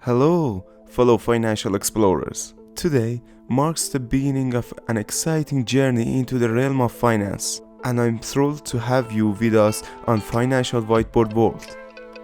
Hello, fellow financial explorers. Today marks the beginning of an exciting journey into the realm of finance, and I'm thrilled to have you with us on Financial Whiteboard World.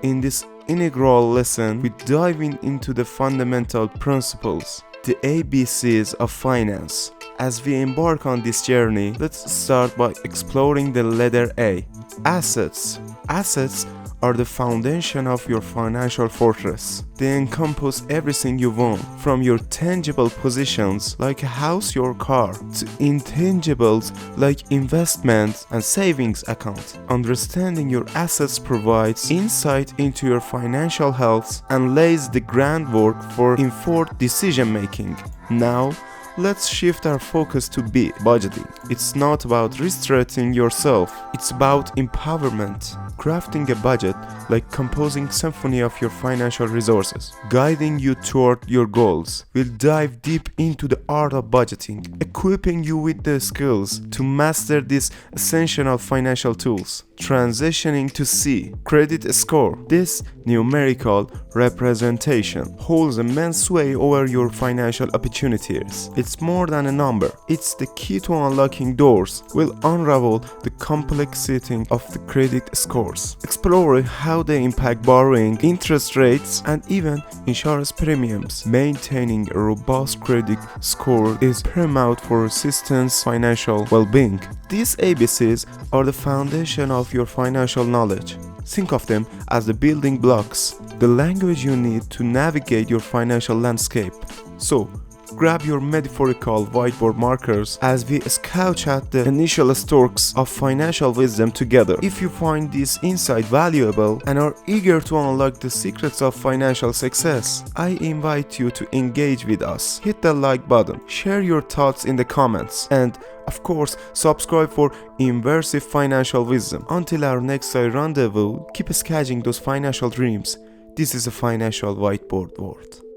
In this inaugural lesson, we dive into the fundamental principles, the ABCs of finance. As we embark on this journey, let's start by exploring the letter A. Assets. Assets are the foundation of your financial fortress. They encompass everything you want, from your tangible possessions like a house or car, to intangibles like investments and savings accounts. Understanding your assets provides insight into your financial health and lays the groundwork for informed decision making. Now, let's shift our focus to B, budgeting. It's not about restricting yourself, it's about empowerment. Crafting a budget like composing symphony of your financial resources, guiding you toward your goals. We'll dive deep into the art of budgeting, equipping you with the skills to master these essential financial tools. Transitioning to C, credit score. This numerical representation holds immense sway over your financial opportunities. It's more than a number. It's the key to unlocking doors. We'll unravel the complexity of the credit scores, exploring how they impact borrowing, interest rates, and even insurance premiums. Maintaining a robust credit score is paramount for resistance financial well-being. These ABCs are the foundation of your financial knowledge. Think of them as the building blocks, the language you need to navigate your financial landscape. So, grab your metaphorical whiteboard markers as we sketch out the initial strokes of financial wisdom together. If you find this insight valuable and are eager to unlock the secrets of financial success, I invite you to engage with us. Hit the like button, share your thoughts in the comments, and of course, subscribe for immersive financial wisdom. Until our next rendezvous, keep sketching those financial dreams. This is a Financial Whiteboard World.